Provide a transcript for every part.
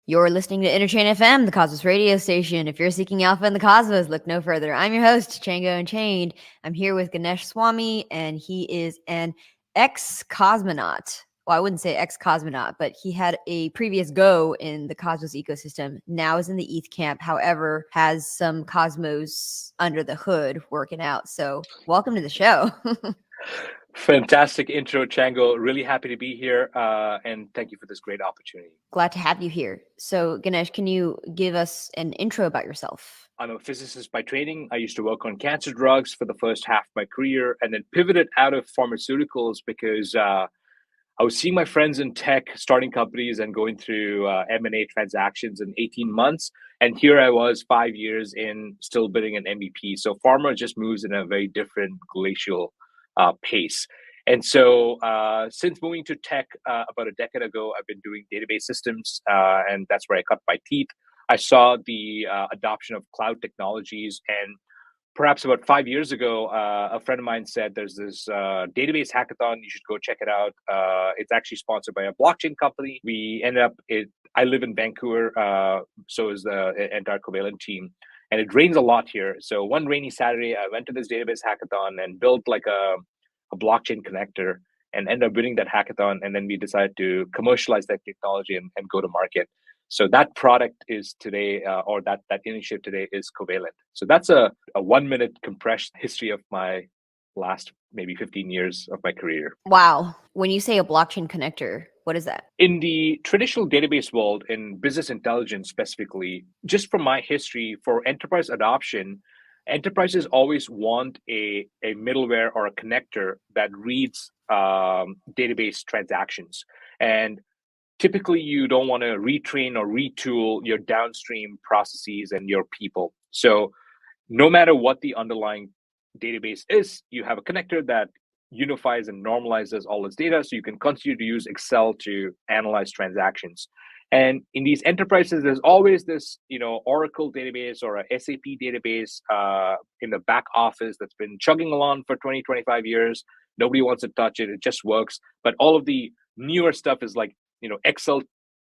You're listening to Interchain FM, the Cosmos radio station. If you're seeking alpha in the cosmos, look no further. I'm your host, Chango Unchained. I'm here with Ganesh Swami, and he is an ex-cosmonaut. Well, I wouldn't say ex-cosmonaut, but he had a previous go in the Cosmos ecosystem. Now is in the ETH camp, however, has some Cosmos under the hood working out. So welcome to the show. Fantastic intro, Chango. Really happy to be here, and thank you for this great opportunity. Glad to have you here. So, Ganesh, can you give us an intro about yourself? I'm a physicist by training. I used to work on cancer drugs for the first half of my career and then pivoted out of pharmaceuticals because I was seeing my friends in tech starting companies and going through M&A transactions in 18 months. And here I was 5 years in, still building an MVP. So pharma just moves in a very different glacial pace. And so since moving to tech about a decade ago, I've been doing database systems, and that's where I cut my teeth. I saw the adoption of cloud technologies, and perhaps about 5 years ago, a friend of mine said there's this database hackathon. You should go check it out. It's actually sponsored by a blockchain company. We ended up, I live in Vancouver, so is the entire Covalent team. And it rains a lot here. So one rainy Saturday, I went to this database hackathon and built like a blockchain connector and ended up winning that hackathon. And then we decided to commercialize that technology and go to market. So that product is today, or that initiative today is Covalent. So that's a 1 minute compressed history of my last maybe 15 years of my career. Wow. When you say a blockchain connector, what is that? In the traditional database world, in business intelligence specifically, just from my history, for enterprise adoption, enterprises always want a middleware or a connector that reads database transactions. And typically, you don't want to retrain or retool your downstream processes and your people. So no matter what the underlying database is, you have a connector that unifies and normalizes all its data so you can continue to use Excel to analyze transactions. And in these enterprises, there's always this, Oracle database or a SAP database in the back office that's been chugging along for 20, 25 years. Nobody wants to touch it. It just works. But all of the newer stuff is like, Excel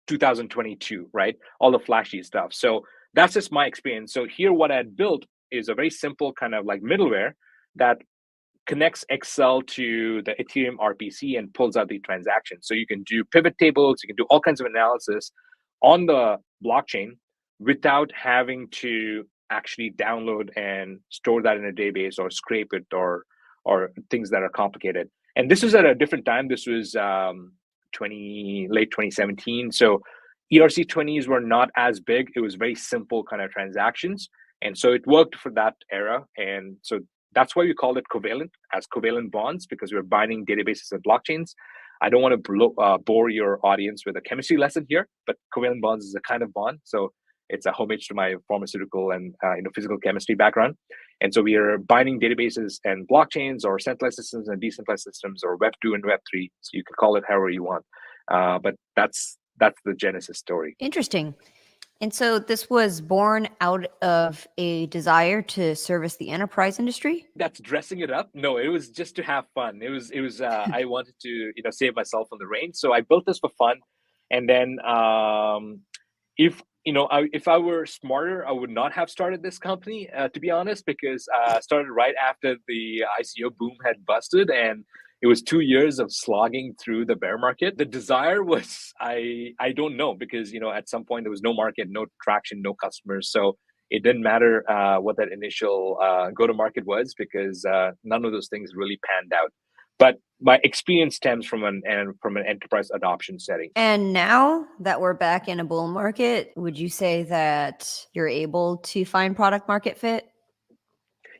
2022, right? All the flashy stuff. So that's just my experience. So here, what I had built is a very simple kind of like middleware that connects Excel to the Ethereum RPC and pulls out the transactions. So you can do pivot tables, you can do all kinds of analysis on the blockchain without having to actually download and store that in a database or scrape it or things that are complicated. And this was at a different time. This was late 2017. So ERC20s were not as big. It was very simple kind of transactions. And so it worked for that era. And so that's why we called it Covalent as covalent bonds, because we're binding databases and blockchains. I don't want to bore your audience with a chemistry lesson here, but covalent bonds is a kind of bond. So it's a homage to my pharmaceutical and physical chemistry background. And so we are binding databases and blockchains or centralized systems and decentralized systems or Web 2 and Web 3. So you can call it however you want. But that's the genesis story. Interesting. And so this was born out of a desire to service the enterprise industry? That's dressing it up. No, it was just to have fun. It was I wanted to, save myself from the rain. So I built this for fun. And then if I were smarter, I would not have started this company, to be honest, because I started right after the ICO boom had busted, and it was 2 years of slogging through the bear market. The desire was, I don't know, because at some point there was no market, no traction, no customers, so it didn't matter what that initial go-to-market was, because none of those things really panned out. But my experience stems from an enterprise adoption setting. And now that we're back in a bull market, would you say that you're able to find product market fit?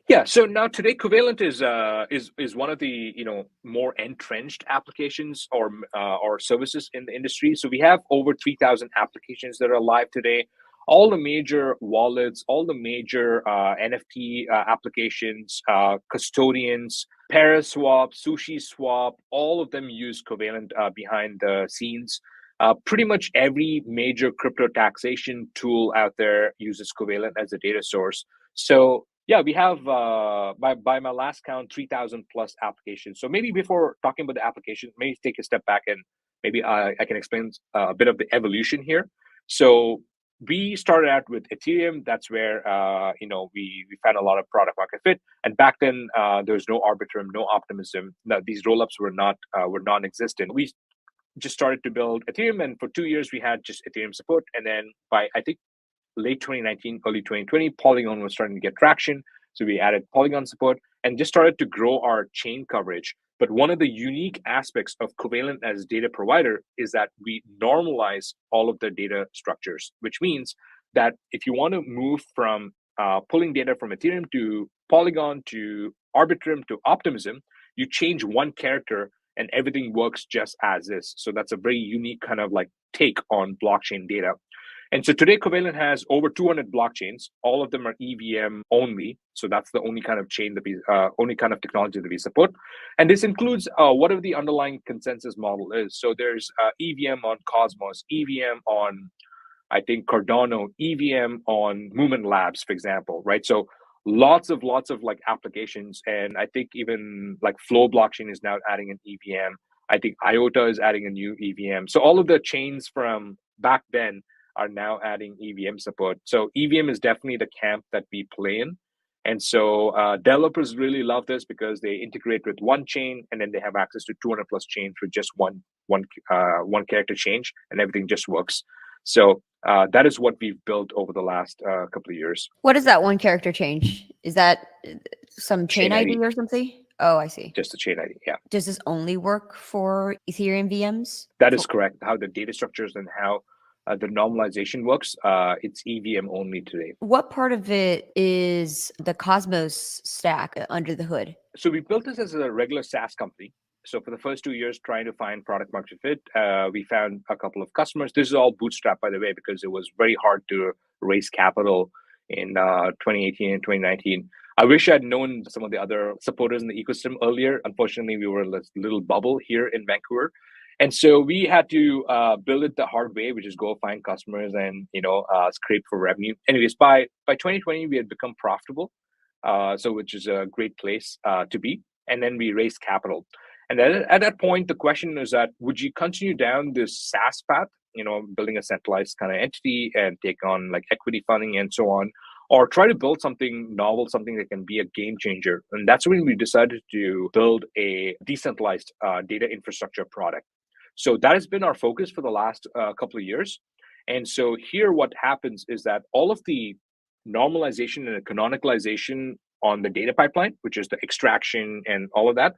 Yeah. So now today, Covalent is one of the more entrenched applications or services in the industry. So we have over 3,000 applications that are live today. All the major wallets, all the major NFT applications, custodians, Paraswap, SushiSwap, all of them use Covalent behind the scenes. Pretty much every major crypto taxation tool out there uses Covalent as a data source. So yeah, we have, by my last count, 3,000 plus applications. So maybe before talking about the application, maybe take a step back and maybe I can explain a bit of the evolution here. So we started out with Ethereum. That's where we found a lot of product market fit. And back then, there was no Arbitrum, no Optimism. No, these rollups were non-existent. We just started to build Ethereum, and for 2 years we had just Ethereum support. And then by I think late 2019, early 2020, Polygon was starting to get traction. So we added Polygon support and just started to grow our chain coverage. But one of the unique aspects of Covalent as data provider is that we normalize all of the data structures, which means that if you want to move from pulling data from Ethereum to Polygon to Arbitrum to Optimism, you change one character and everything works just as is. So that's a very unique kind of like take on blockchain data. And so today, Covalent has over 200 blockchains. All of them are EVM only. So that's the only kind of chain that only kind of technology that we support. And this includes whatever the underlying consensus model is. So there's EVM on Cosmos, EVM on, I think, Cardano, EVM on Movement Labs, for example, right? So lots of like applications. And I think even like Flow blockchain is now adding an EVM. I think IOTA is adding a new EVM. So all of the chains from back then are now adding EVM support. So EVM is definitely the camp that we play in. And so developers really love this because they integrate with one chain and then they have access to 200 plus chains with just one character change, and everything just works. So that is what we've built over the last couple of years. What is that one character change? Is that some chain ID or something? Oh, I see. Just the chain ID, yeah. Does this only work for Ethereum VMs? That is correct. How the data structures and how the normalization works, it's EVM only today. What part of it is the Cosmos stack under the hood? So we built this as a regular SaaS company. So for the first 2 years, trying to find product market fit, we found a couple of customers. This is all bootstrapped, by the way, because it was very hard to raise capital in 2018 and 2019. I wish I'd known some of the other supporters in the ecosystem earlier. Unfortunately, we were a little bubble here in Vancouver. And so we had to build it the hard way, which is go find customers and scrape for revenue. Anyways, by 2020, we had become profitable, so which is a great place to be. And then we raised capital. And then at that point, the question is that would you continue down this SaaS path, building a centralized kind of entity and take on like equity funding and so on, or try to build something novel, something that can be a game changer? And that's when we decided to build a decentralized data infrastructure product. So that has been our focus for the last couple of years. And so here what happens is that all of the normalization and canonicalization on the data pipeline, which is the extraction and all of that,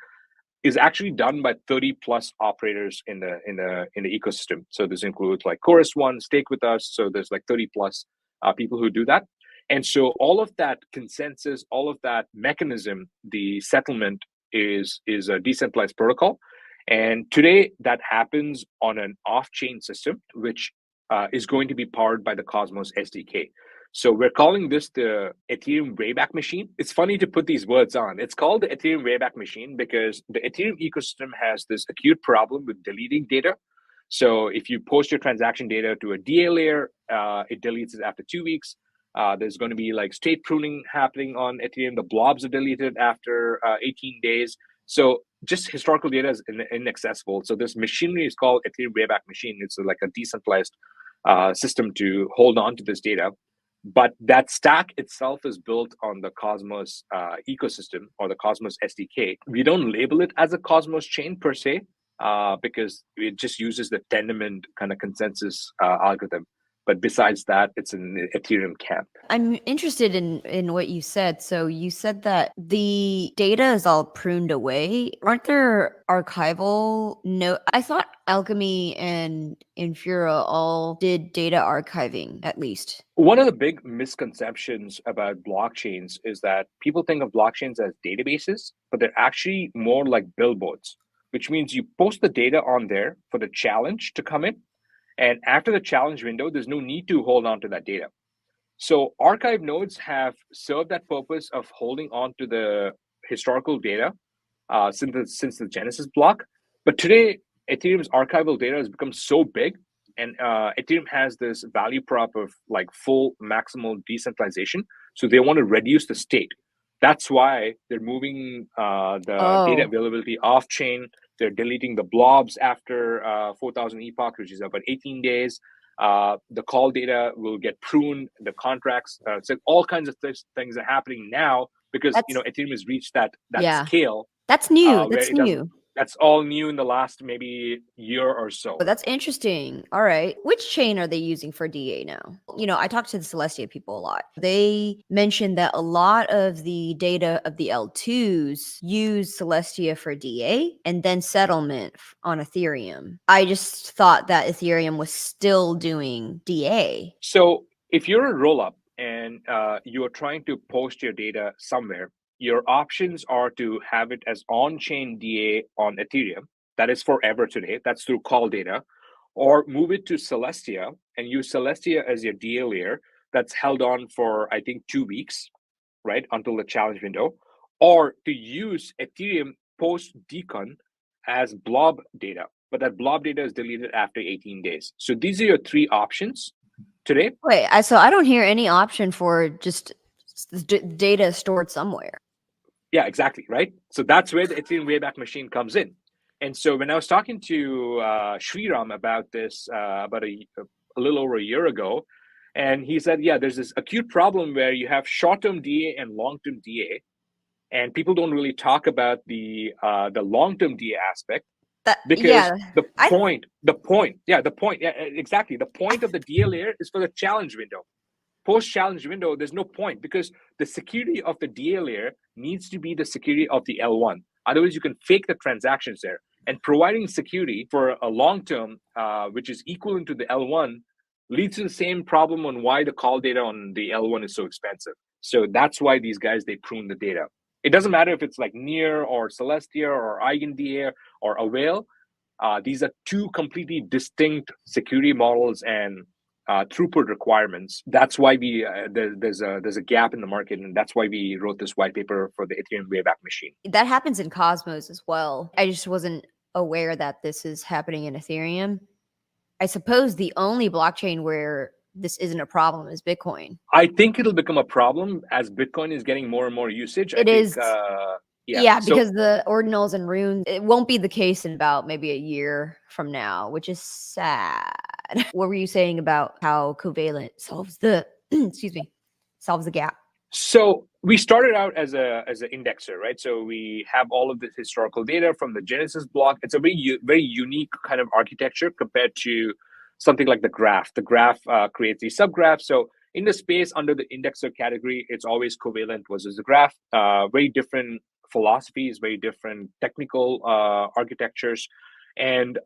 is actually done by 30 plus operators in the ecosystem. So this includes like Chorus One, Stake with Us. So there's like 30 plus people who do that. And so all of that consensus, all of that mechanism, the settlement is a decentralized protocol. And today that happens on an off-chain system, which is going to be powered by the Cosmos SDK. So we're calling this the Ethereum Wayback Machine. It's funny to put these words on. It's called the Ethereum Wayback Machine because the Ethereum ecosystem has this acute problem with deleting data. So if you post your transaction data to a DA layer, it deletes it after 2 weeks. There's going to be like state pruning happening on Ethereum. The blobs are deleted after 18 days. So just historical data is inaccessible. So this machinery is called Ethereum Wayback Machine. It's like a decentralized system to hold on to this data. But that stack itself is built on the Cosmos ecosystem or the Cosmos SDK. We don't label it as a Cosmos chain per se because it just uses the Tendermint kind of consensus algorithm. But besides that, it's an Ethereum camp. I'm interested in what you said. So you said that the data is all pruned away. Aren't there archival I thought Alchemy and Infura all did data archiving, at least. One of the big misconceptions about blockchains is that people think of blockchains as databases, but they're actually more like billboards, which means you post the data on there for the challenge to come in. And after the challenge window, there's no need to hold on to that data. So archive nodes have served that purpose of holding on to the historical data since the Genesis block. But today, Ethereum's archival data has become so big, and Ethereum has this value prop of like full maximal decentralization. So they want to reduce the state. That's why they're moving data availability off chain. They're deleting the blobs after 4,000 epoch, which is about 18 days. The call data will get pruned, the contracts, so all kinds of things are happening now because Ethereum has reached that scale. That's new. Where That's new. That's all new in the last maybe year or so. Oh, that's interesting. All right. Which chain are they using for DA now? I talked to the Celestia people a lot. They mentioned that a lot of the data of the L2s use Celestia for DA and then settlement on Ethereum. I just thought that Ethereum was still doing DA. So if you're a rollup and you're trying to post your data somewhere, your options are to have it as on-chain DA on Ethereum. That is forever today. That's through call data. Or move it to Celestia and use Celestia as your DA layer that's held on for, I think, 2 weeks, right, until the challenge window. Or to use Ethereum post-decon as blob data. But that blob data is deleted after 18 days. So these are your 3 options today. Wait, so I don't hear any option for just data stored somewhere. Yeah, exactly, right? So that's where the Ethereum Wayback machine comes in. And so when I was talking to Sriram about this about a little over a year ago, and he said, yeah, there's this acute problem where you have short-term DA and long-term DA, and people don't really talk about the long-term DA aspect. Because the point, exactly. The point of the DA layer is for the challenge window. Post-challenge window, there's no point because the security of the DA layer needs to be the security of the L1. Otherwise, you can fake the transactions there. And providing security for a long term, which is equivalent to the L1, leads to the same problem on why the call data on the L1 is so expensive. So that's why these guys, they prune the data. It doesn't matter if it's like Near or Celestia or EigenDA or Avail. These are 2 completely distinct security models and throughput requirements. That's why we there's a gap in the market, and that's why we wrote this white paper for the Ethereum Wayback machine. That happens in Cosmos as well. I just wasn't aware that this is happening in Ethereum. I suppose the only blockchain where this isn't a problem is Bitcoin. I think it'll become a problem as Bitcoin is getting more and more usage. Because the ordinals and runes, it won't be the case in about maybe a year from now, which is sad. What were you saying about how Covalent solves the solves the gap? So we started out as an indexer, right? So we have all of this historical data from the Genesis block. It's a very unique kind of architecture compared to something like the graph. The graph creates these subgraphs. So in the space under the indexer category, it's always Covalent versus the graph. Very different philosophies, very different technical architectures. And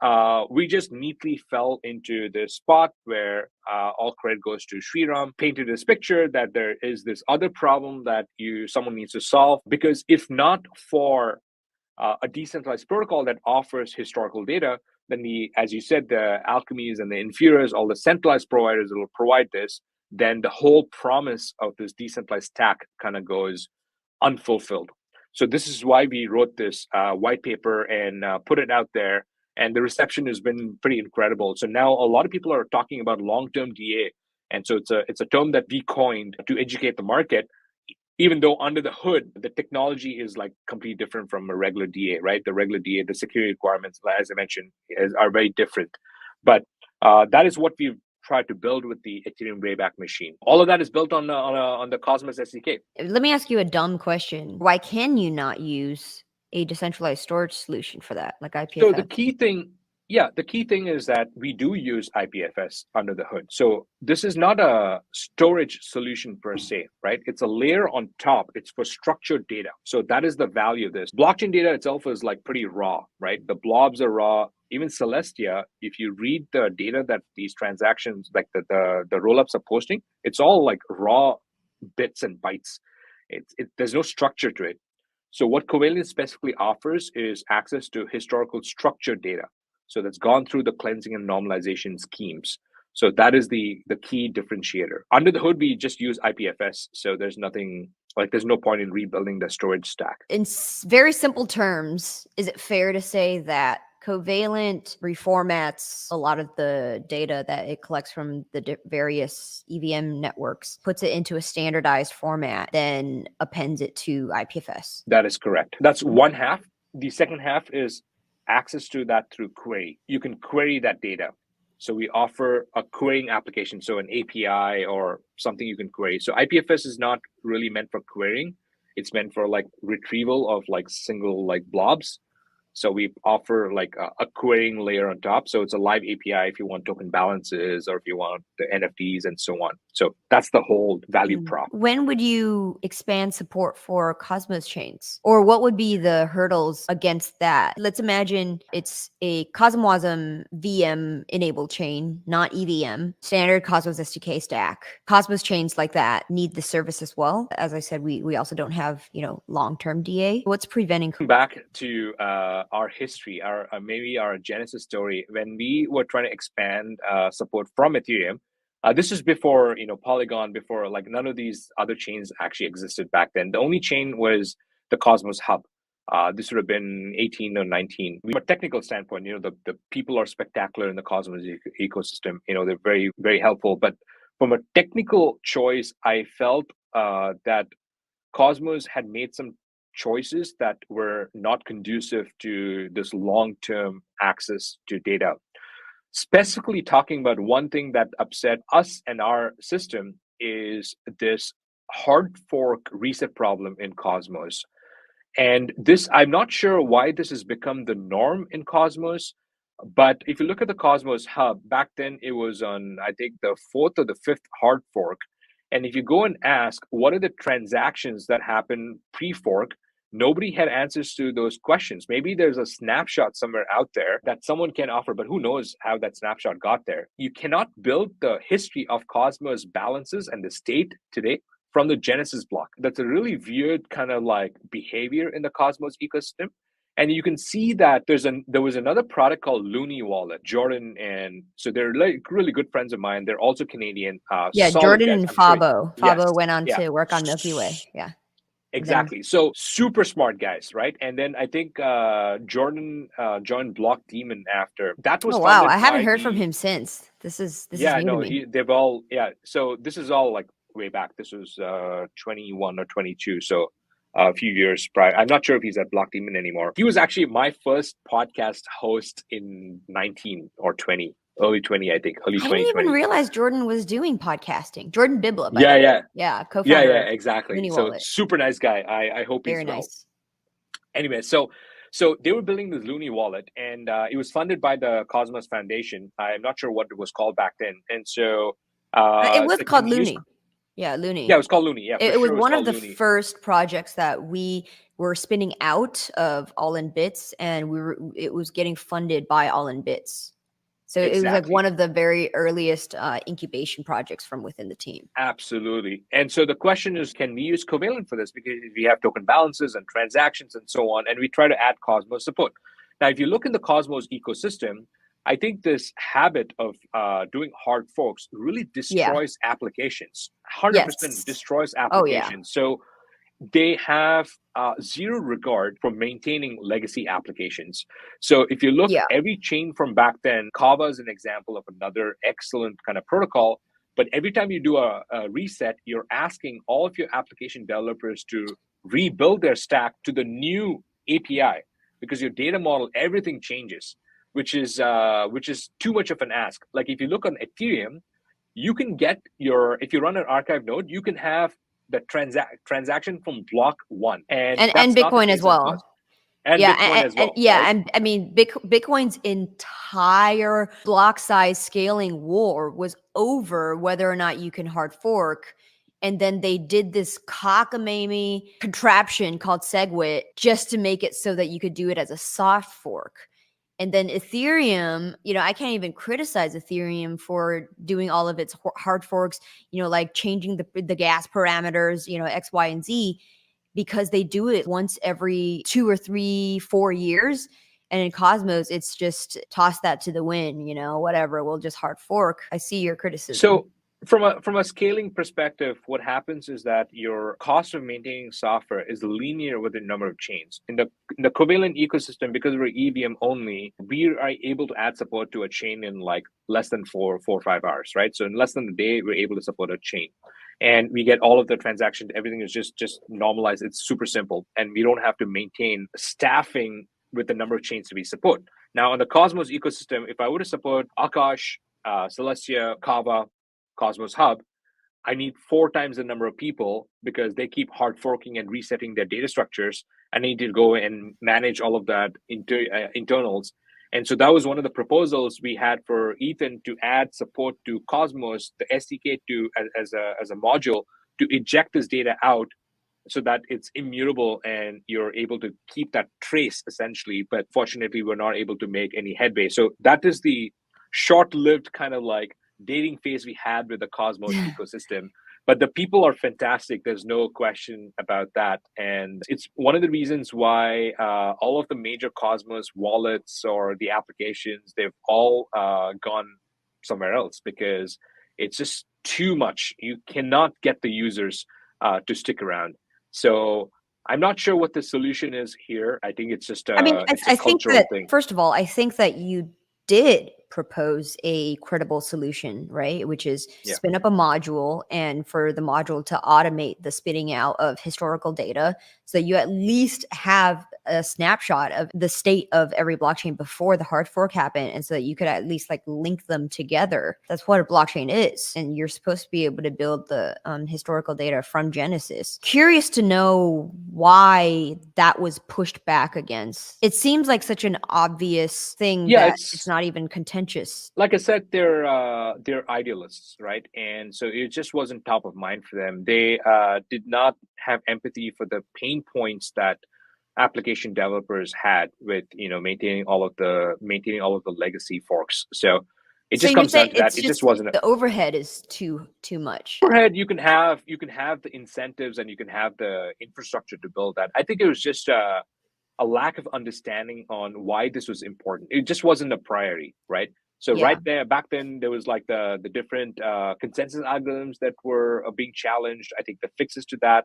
we just neatly fell into this spot where all credit goes to Sriram, painted this picture that there is this other problem that someone needs to solve. Because if not for a decentralized protocol that offers historical data, then as you said, the alchemies and the inferiors, all the centralized providers that will provide this, then the whole promise of this decentralized stack kind of goes unfulfilled. So this is why we wrote this white paper and put it out there. And the reception has been pretty incredible. So now a lot of people are talking about long-term DA. And so it's a term that we coined to educate the market, even though under the hood, the technology is like completely different from a regular DA, right? The regular DA, the security requirements, as I mentioned, are very different. But that is what we've tried to build with the Ethereum Wayback machine. All of that is built on the Cosmos SDK. Let me ask you a dumb question. Why can you not use a decentralized storage solution for that, like IPFS? So the key thing is that we do use IPFS under the hood. So this is not a storage solution per se, right? It's a layer on top. It's for structured data. So that is the value of this. Blockchain data itself is like pretty raw, right? The blobs are raw. Even Celestia, if you read the data that these transactions, like the rollups are posting, it's all like raw bits and bytes. There's no structure to it. So what Covalent specifically offers is access to historical structured data. So that's gone through the cleansing and normalization schemes. So that is the key differentiator. Under the hood, we just use IPFS. So there's no point in rebuilding the storage stack. In very simple terms, is it fair to say that Covalent reformats a lot of the data that it collects from the various EVM networks, puts it into a standardized format, then appends it to IPFS? That is correct. That's one half. The second half is access to that through query. You can query that data. So we offer a querying application, so an API or something you can query. So IPFS is not really meant for querying. It's meant for like retrieval of like single like blobs. So we offer like a querying layer on top. So it's a live API if you want token balances or if you want the NFTs and so on. So that's the whole value prop. When would you expand support for Cosmos chains? Or what would be the hurdles against that? Let's imagine it's a Cosmwasm VM enabled chain, not EVM, standard Cosmos SDK stack. Cosmos chains like that need the service as well. As I said, we also don't have, long-term DA. What's preventing? Back to our history, our maybe our genesis story, when we were trying to expand support from Ethereum. This is before Polygon, before like none of these other chains actually existed back then. The only chain was the Cosmos Hub. This would have been 18 or 19. From a technical standpoint, the people are spectacular in the Cosmos ecosystem. They're very, very helpful. But from a technical choice, I felt that Cosmos had made some choices that were not conducive to this long-term access to data. Specifically talking about one thing that upset us and our system is this hard fork reset problem in Cosmos. And this, I'm not sure why this has become the norm in Cosmos, but if you look at the Cosmos Hub, back then it was on, I think, the fourth or the fifth hard fork. And if you go and ask, what are the transactions that happen pre-fork? Nobody had answers to those questions. Maybe there's a snapshot somewhere out there that someone can offer, but who knows how that snapshot got there? You cannot build the history of Cosmos balances and the state today from the Genesis block. That's a really weird kind of like behavior in the Cosmos ecosystem. And you can see that there was another product called Looney Wallet. Jordan, and so they're like really good friends of mine. They're also Canadian. Jordan guys, and Fabo. Yes, Fabo went on to work on Milky Way. Yeah. Exactly. So super smart guys, right? And then I think Jordan joined Block Demon after. That was wow. I haven't heard from him since. This is new to me. They've all So this is all like way back. This was 21 or 22. So a few years prior. I'm not sure if he's at Block Demon anymore. He was actually my first podcast host in 19 or 20. Early 20, I think. Early 2020. I didn't even realize Jordan was doing podcasting. Jordan Bibla, co-founder. Yeah, exactly. So super nice guy. I hope he's well. Nice. Anyway, so they were building this Looney wallet, and it was funded by the Cosmos Foundation. I'm not sure what it was called back then, and so it was called Looney. Yeah, Looney. Yeah, it was called Looney. Yeah, it was one of the first projects that we were spinning out of All In Bits, and it was getting funded by All In Bits. So it was like one of the very earliest incubation projects from within the team. Absolutely. And so the question is, can we use Covalent for this? Because we have token balances and transactions and so on, and we try to add Cosmos support. Now, if you look in the Cosmos ecosystem, I think this habit of doing hard forks really destroys applications. 100% destroys applications. So they have zero regard for maintaining legacy applications. So if you look at every chain from back then, Kava is an example of another excellent kind of protocol. But every time you do a reset, you're asking all of your application developers to rebuild their stack to the new API, because your data model, everything changes, which is too much of an ask. Like if you look on Ethereum, you can get if you run an archive node, you can have the transaction from block one, and Bitcoin as well. Bitcoin as well. And I mean, Bitcoin's entire block size scaling war was over whether or not you can hard fork. And then they did this cockamamie contraption called SegWit just to make it so that you could do it as a soft fork. And then Ethereum, I can't even criticize Ethereum for doing all of its hard forks, like changing the gas parameters, X, Y, and Z, because they do it once every 2 or 3, 4 years. And in Cosmos, it's just toss that to the wind, whatever, we'll just hard fork. I see your criticism. So from a scaling perspective, what happens is that your cost of maintaining software is linear with the number of chains. In the Covalent ecosystem, because we're EVM only, we are able to add support to a chain in like less than 4 or 5 hours, right? So in less than a day, we're able to support a chain. And we get all of the transactions. Everything is just normalized. It's super simple. And we don't have to maintain staffing with the number of chains we support. Now, on the Cosmos ecosystem, if I were to support Akash, Celestia, Kava, Cosmos Hub, I need 4 times the number of people because they keep hard forking and resetting their data structures. I need to go and manage all of that internals. And so that was one of the proposals we had for Ethan to add support to Cosmos, the SDK to as a module to eject this data out so that it's immutable and you're able to keep that trace essentially. But fortunately, we're not able to make any headway. So that is the short-lived kind of like dating phase we had with the Cosmos ecosystem. But the people are fantastic. There's no question about that. And it's one of the reasons why all of the major Cosmos wallets or the applications, they've all gone somewhere else because it's just too much. You cannot get the users to stick around. So I'm not sure what the solution is here. I think it's just it's a I think cultural that, thing. first of all, I think that you did propose a credible solution, right? Which is spin up a module and for the module to automate the spitting out of historical data so that you at least have a snapshot of the state of every blockchain before the hard fork happened. And so that you could at least like link them together. That's what a blockchain is. And you're supposed to be able to build the historical data from Genesis. Curious to know why that was pushed back against. It seems like such an obvious thing that it's not even contentious. Like I said, they're idealists, right? And so it just wasn't top of mind for them. They did not have empathy for the pain points that application developers had with maintaining all of the legacy forks. So it just comes down to that. It just wasn't the overhead is too much. Overhead. You can have the incentives and you can have the infrastructure to build that. I think it was just a lack of understanding on why this was important. It just wasn't a priority, right? So right there, back then, there was like the different consensus algorithms that were being challenged. I think the fixes to that.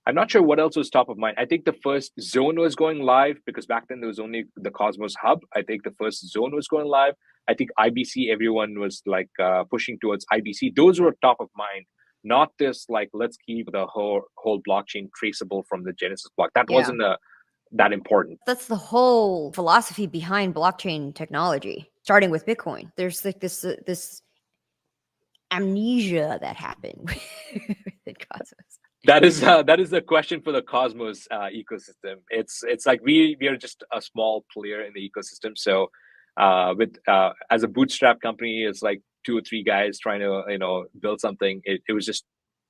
I'm not sure what else was top of mind. I think the first zone was going live because back then there was only the Cosmos Hub. I think the first zone was going live. I think IBC, everyone was like pushing towards IBC. Those were top of mind, not this like let's keep the whole blockchain traceable from the Genesis block. That wasn't that important. That's the whole philosophy behind blockchain technology, starting with Bitcoin. There's like this amnesia that happened with Cosmos. That is a question for the Cosmos ecosystem. It's like we are just a small player in the ecosystem. So with as a bootstrap company, it's like 2 or 3 guys trying to build something. It was just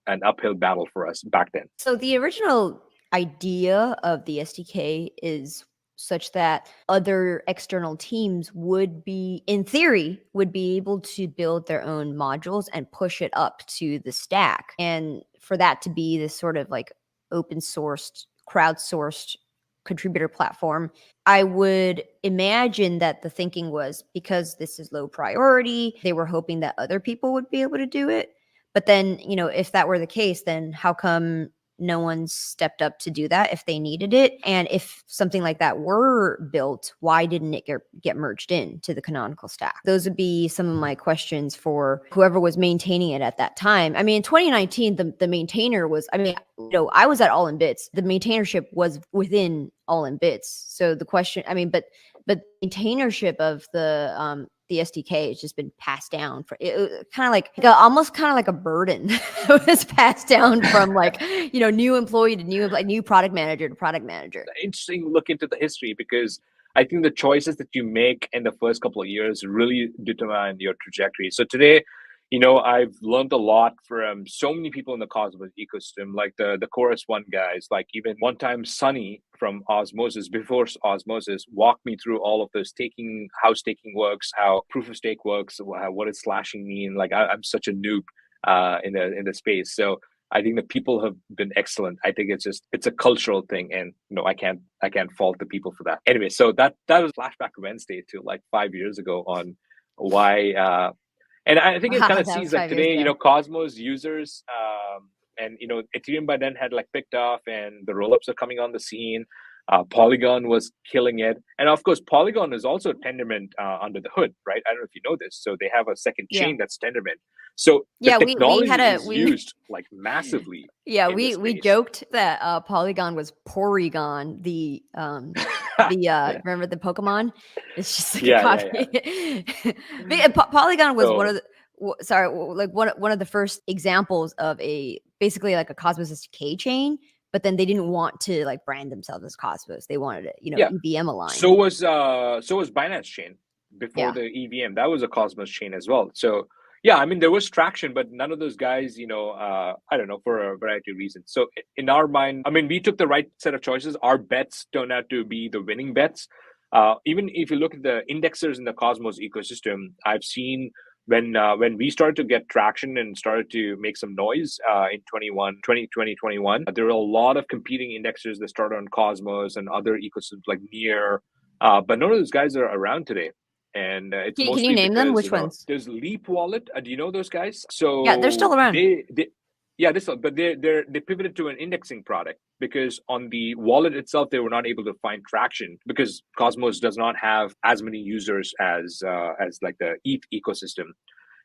an uphill battle for us back then. So the original idea of the SDK is such that other external teams would be, in theory, would be able to build their own modules and push it up to the stack. And for that to be this sort of like open sourced, crowdsourced contributor platform, I would imagine that the thinking was because this is low priority, they were hoping that other people would be able to do it. But then, if that were the case, then how come no one stepped up to do that if they needed it? And if something like that were built, why didn't it get merged into the canonical stack? Those would be some of my questions for whoever was maintaining it at that time. I mean, in 2019, the maintainer was, I was at All in Bits. The maintainership was within All in Bits. So the question, but maintainership of the SDK has just been passed down for it, kind of like almost kind of like a burden that was passed down from new employee to new product manager to product manager. Interesting look into the history because I think the choices that you make in the first couple of years really determine your trajectory. So today, I've learned a lot from so many people in the Cosmos ecosystem, like the Chorus One guys, like even one time Sunny from Osmosis, before Osmosis, walked me through all of this how staking works, how proof of stake works, what does slashing mean. Like I'm such a noob in the space. So I think the people have been excellent. I think it's a cultural thing, and I can't fault the people for that. Anyway, so that was Flashback Wednesday to like 5 years ago on why. And I think it kind of sees like today, Cosmos users and Ethereum by then had like picked off, and the rollups are coming on the scene. Polygon was killing it, and of course, Polygon is also Tendermint under the hood, right? I don't know if you know this. So they have a second Yeah. chain that's Tendermint. So the Yeah, we had technology a is we used like massively yeah, in this we space. joked that Polygon was Porygon, Yeah, remember the Pokemon? It's just like a yeah, yeah, yeah. copy. But yeah, Polygon was one of So like one of the first examples of a basically like a Cosmos SDK chain, but then they didn't want to like brand themselves as Cosmos. They wanted it, yeah, EVM aligned. so was Binance Chain before Yeah. the EVM. That was a Cosmos chain as well. So yeah, I mean there was traction, but none of those guys, I don't know, for a variety of reasons. So in our mind, I mean, we took the right set of choices. Our bets turned out to be the winning bets. Even if you look at the indexers in the Cosmos ecosystem, I've seen when we started to get traction and started to make some noise in 2021, there were a lot of competing indexers that started on Cosmos and other ecosystems like Near, but none of those guys are around today. And it's Can you mostly name them? because Which ones? there's Leap Wallet. Do you know those guys? Yeah, they're So still around. they yeah, this one, but they pivoted to an indexing product because on the wallet itself they were not able to find traction because Cosmos does not have as many users as like the ETH ecosystem.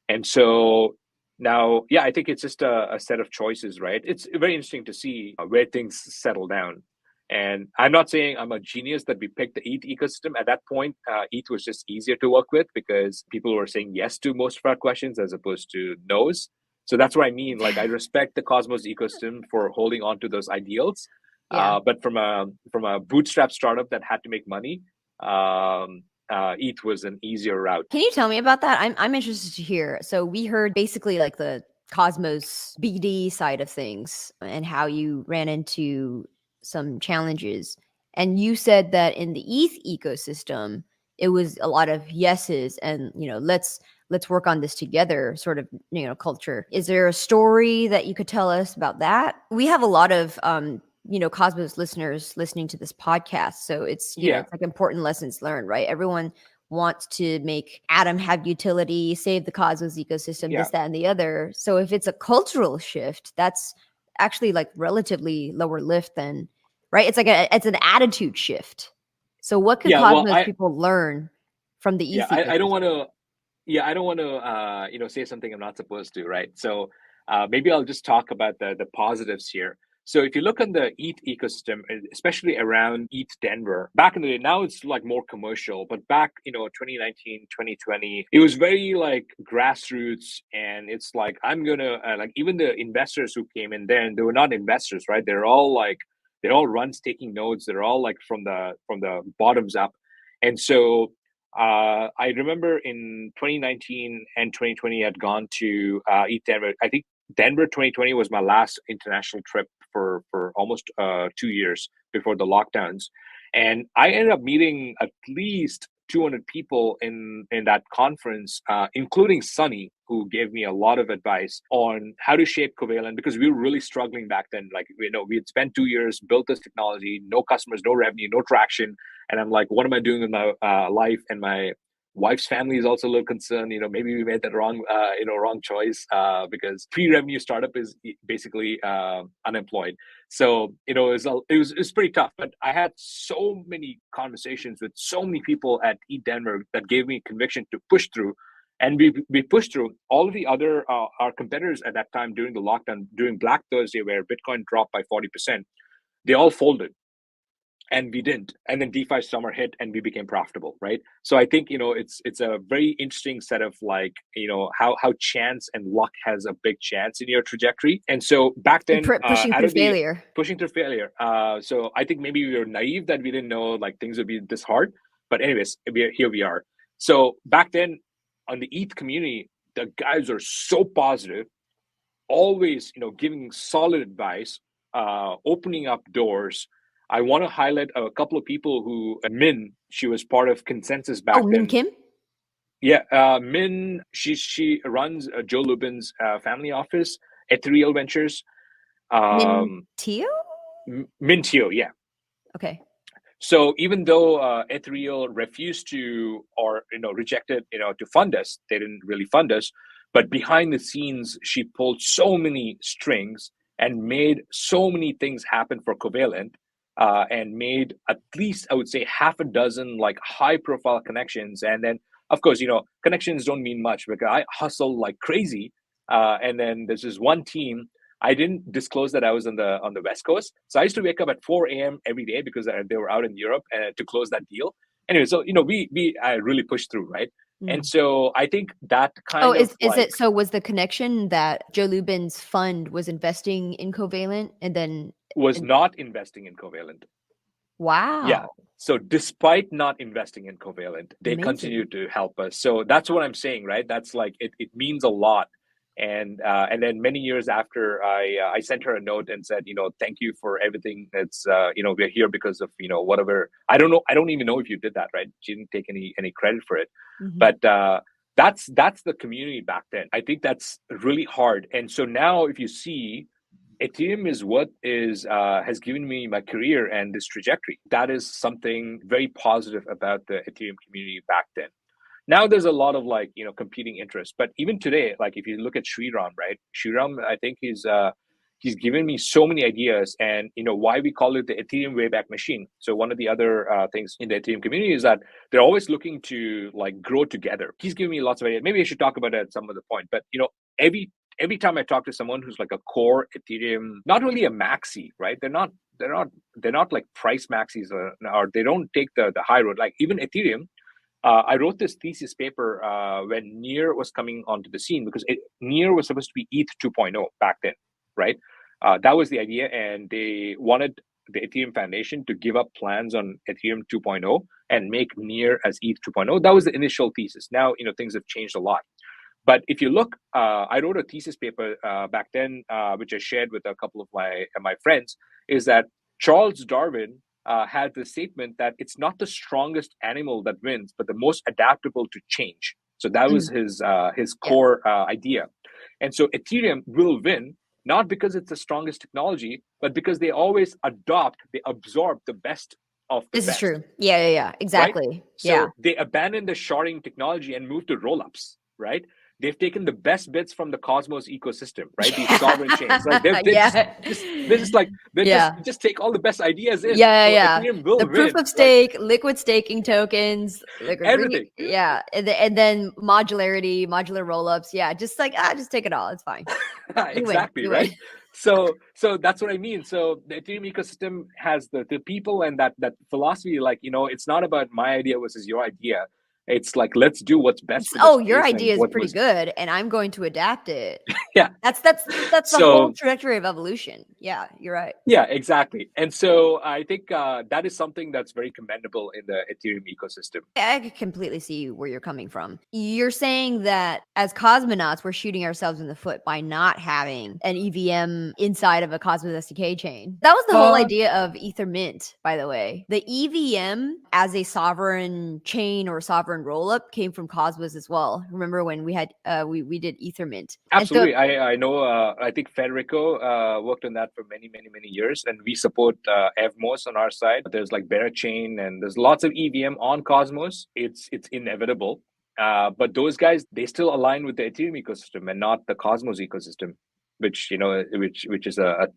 And so now, yeah, I think it's just a set of choices, right? It's very interesting to see where things settle down. And I'm not saying I'm a genius that we picked the ETH ecosystem. At that point, ETH was just easier to work with because people were saying yes to most of our questions as opposed to no's. So that's what I mean. Like I respect the Cosmos ecosystem for holding on to those ideals, Yeah. but from a bootstrap startup that had to make money, ETH was an easier route. Can you tell me about that? I'm interested to hear. So we heard basically like the Cosmos BD side of things and how you ran into some challenges. And you said that in the ETH ecosystem, it was a lot of yeses and let's work on this together sort of culture. Is there a story that you could tell us about that? We have a lot of Cosmos listeners listening to this podcast, so it's Yeah, it's like important lessons learned, right? Everyone wants to make Atom have utility, save the Cosmos ecosystem, yeah. this, that, and the other. So if it's a cultural shift, that's actually like relatively lower lift than, right? It's an attitude shift. So what could Yeah, well, Cosmos people learn from the yeah, ETH I don't want ecosystem? to, yeah, I don't want to, say something I'm not supposed to, right? So maybe I'll just talk about the positives here. So if you look on the ETH ecosystem, especially around ETH Denver, back in the day, now it's like more commercial, but back, 2019, 2020, it was very like grassroots. And it's like, I'm going to, like, even the investors who came in there, and they were not investors, right? They're all runs taking nodes. They're all like from the bottoms up. And so I remember in 2019 and 2020, I'd gone to ETH Denver. I think Denver 2020 was my last international trip for almost 2 years before the lockdowns, and I ended up meeting at least 200 people in that conference, including Sunny, who gave me a lot of advice on how to shape Covalent because we were really struggling back then. Like we had spent 2 years, built this technology, no customers, no revenue, no traction, and I'm like, what am I doing with my life? And my wife's family is also a little concerned. Maybe we made that wrong choice because pre-revenue startup is basically unemployed. So it was pretty tough. But I had so many conversations with so many people at eDenver that gave me conviction to push through. And we pushed through. All of the other our competitors at that time during the lockdown, during Black Thursday, where Bitcoin dropped by 40%, they all folded and we didn't. And then DeFi summer hit and we became profitable, right? So I think it's a very interesting set of like how chance and luck has a big chance in your trajectory. And so back And then, pushing out through of the failure. pushing through failure, so I think maybe we were naive that we didn't know like things would be this hard. But anyways, here we are. So back then on the ETH community, the guys are so positive, always giving solid advice, opening up doors. I want to highlight a couple of people who Min, she was part of Consensus Oh, back Min then. Kim? Yeah, Min, she runs Joe Lubin's family office, Ethereal Ventures. Min um Teo? Min Teo, yeah. Okay. So even though Ethereal refused to, or rejected, to fund us, they didn't really fund us. But behind the scenes, she pulled so many strings and made so many things happen for Covalent. and made at least, I would say, half a dozen like high profile connections. And then, of course, connections don't mean much because I hustle like crazy. And then there's this one team. I didn't disclose that I was on the West Coast, so I used to wake up at 4 a.m. every day because they were out in Europe to close that deal. Anyway, so I really pushed through, right? And so I think that kind of is it so was the connection that Joe Lubin's fund was investing in Covalent and then was not investing in Covalent. Wow. Yeah. So despite not investing in Covalent, they continue to help us. So that's what I'm saying, right? That's like it means a lot. And then many years after, I sent her a note and said, thank you for everything. It's we're here because of whatever. I don't know. I don't even know if you did that, right? She didn't take any credit for it, but that's the community back then. I think that's really hard. And so now, if you see, Ethereum is what has given me my career and this trajectory. That is something very positive about the Ethereum community back then. Now there's a lot of competing interests, but even today, like if you look at Sriram, right? Sriram, I think he's given me so many ideas, and why we call it the Ethereum Wayback machine. So one of the other things in the Ethereum community is that they're always looking to grow together. He's giving me lots of ideas. Maybe I should talk about it at some other point, but every time I talk to someone who's like a core Ethereum, not really a maxi, right? They're not like price maxis or they don't take the high road. Like even Ethereum, I wrote this thesis paper when Near was coming onto the scene because Near was supposed to be ETH 2.0 back then, right? That was the idea, and they wanted the Ethereum Foundation to give up plans on Ethereum 2.0 and make Near as ETH 2.0. That was the initial thesis. Now, things have changed a lot. But if you look, I wrote a thesis paper back then, which I shared with a couple of my friends, is that Charles Darwin had the statement that it's not the strongest animal that wins, but the most adaptable to change. So that was his core idea. And so Ethereum will win, not because it's the strongest technology, but because they always they absorb the best of the best. This is true. Yeah, exactly. Right? So they abandon the sharding technology and move to rollups, right? They've taken the best bits from the Cosmos ecosystem, right? These sovereign chains, like just take all the best ideas in. Ethereum will the win. proof of stake, liquid staking tokens, everything. And then modular rollups. Yeah, just take it all. It's fine. Exactly, right? So that's what I mean. So the Ethereum ecosystem has the people and that philosophy. It's not about my idea versus your idea. It's like, let's do what's best. Your idea is pretty good, and I'm going to adapt it. Yeah, that's the whole trajectory of evolution. Yeah, you're right. Yeah, exactly. And so I think that is something that's very commendable in the Ethereum ecosystem. I could completely see where you're coming from. You're saying that as cosmonauts, we're shooting ourselves in the foot by not having an EVM inside of a Cosmos SDK chain. That was the whole idea of Ethermint, by the way. The EVM as a sovereign chain or sovereign rollup came from Cosmos as well. Remember when we had we did Ethermint? Absolutely. I know. I think Federico worked on that for many years, and we support Evmos on our side. There's like Berachain, and there's lots of EVM on Cosmos. It's inevitable. But those guys, they still align with the Ethereum ecosystem and not the Cosmos ecosystem, which is a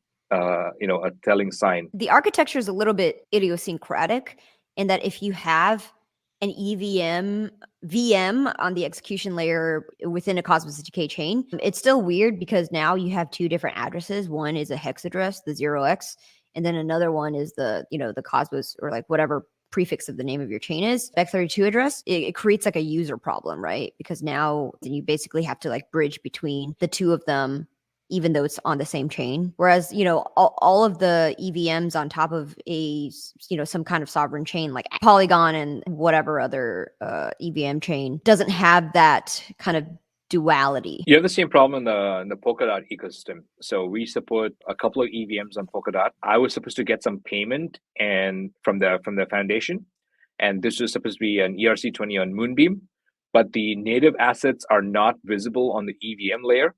telling sign. The architecture is a little bit idiosyncratic in that if you have an EVM VM on the execution layer within a Cosmos SDK chain, it's still weird because now you have two different addresses. One is a hex address, the 0x, and then another one is the Cosmos or like whatever prefix of the name of your chain is, X32 address. It creates like a user problem, right? Because now then you basically have to like bridge between the two of them, even though it's on the same chain. Whereas, all of the EVMs on top of a, some kind of sovereign chain like Polygon and whatever other EVM chain doesn't have that kind of duality. You have the same problem in the Polkadot ecosystem. So we support a couple of EVMs on Polkadot. I was supposed to get some payment and from the foundation, and this was supposed to be an ERC20 on Moonbeam, but the native assets are not visible on the EVM layer.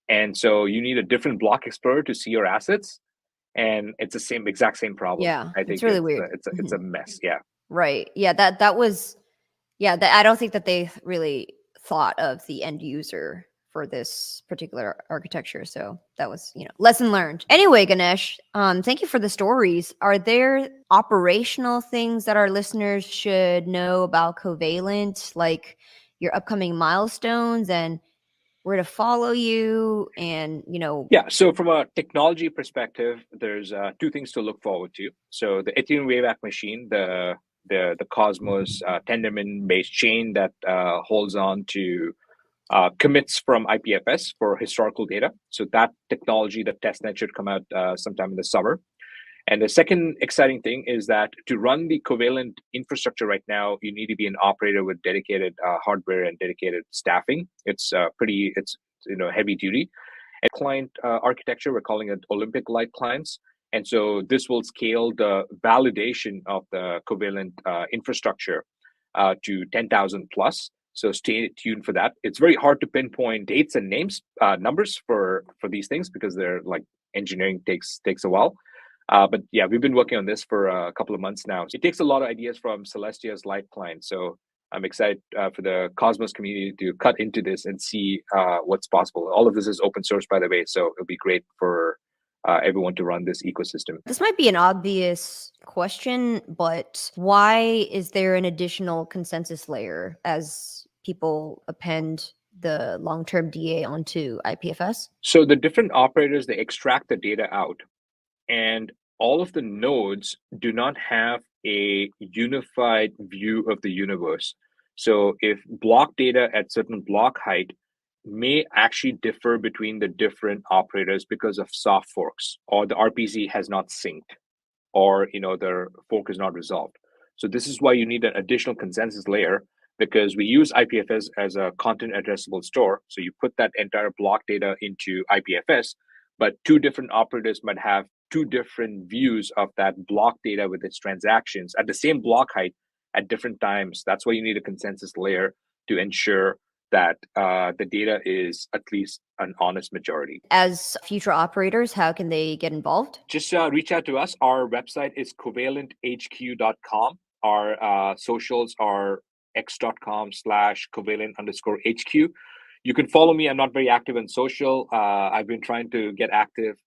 And so you need a different block explorer to see your assets, and it's the exact same problem. Yeah, I think it's really weird. It's a mess. Yeah. Right. Yeah. That was. Yeah. I don't think that they really thought of the end user for this particular architecture. So that was, lesson learned. Anyway, Ganesh, thank you for the stories. Are there operational things that our listeners should know about Covalent, like your upcoming milestones and where to follow you and, Yeah, so from a technology perspective, there's two things to look forward to. So the Ethereum Wayback machine, the Cosmos Tendermint based chain that holds on to commits from IPFS for historical data. So that technology, the testnet, should come out sometime in the summer. And the second exciting thing is that to run the Covalent infrastructure right now, you need to be an operator with dedicated hardware and dedicated staffing. It's heavy duty. And client architecture, we're calling it Olympic light clients. And so this will scale the validation of the Covalent infrastructure to 10,000 plus. So stay tuned for that. It's very hard to pinpoint dates and numbers for these things because they're like engineering takes a while. But yeah, we've been working on this for a couple of months now. It takes a lot of ideas from Celestia's light client. So I'm excited for the Cosmos community to cut into this and see what's possible. All of this is open source, by the way, so it'll be great for everyone to run this ecosystem. This might be an obvious question, but why is there an additional consensus layer as people append the long-term DA onto IPFS? So the different operators, they extract the data out, and all of the nodes do not have a unified view of the universe. So if block data at certain block height may actually differ between the different operators because of soft forks, or the RPC has not synced, or the fork is not resolved. So this is why you need an additional consensus layer, because we use IPFS as a content addressable store. So you put that entire block data into IPFS, but two different operators might have two different views of that block data with its transactions at the same block height at different times. That's why you need a consensus layer to ensure that the data is at least an honest majority. As future operators, how can they get involved? Just reach out to us. Our website is covalenthq.com. Our socials are x.com/covalent_HQ. You can follow me. I'm not very active in social. I've been trying to get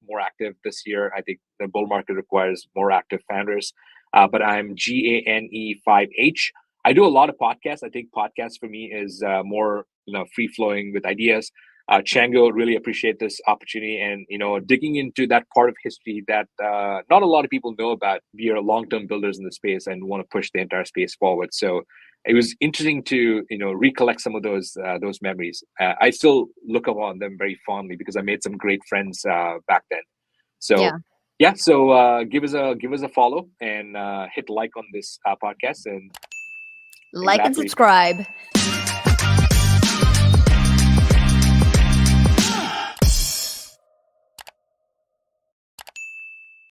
more active this year. I think the bull market requires more active founders. But I'm GANE5H. I do a lot of podcasts. I think podcasts for me is more free flowing with ideas. Chango, really appreciate this opportunity and digging into that part of history that not a lot of people know about. We are long-term builders in the space and want to push the entire space forward. So it was interesting to recollect some of those memories. I still look upon them very fondly because I made some great friends back then. So yeah, so give us a follow and hit like on this podcast and like and subscribe.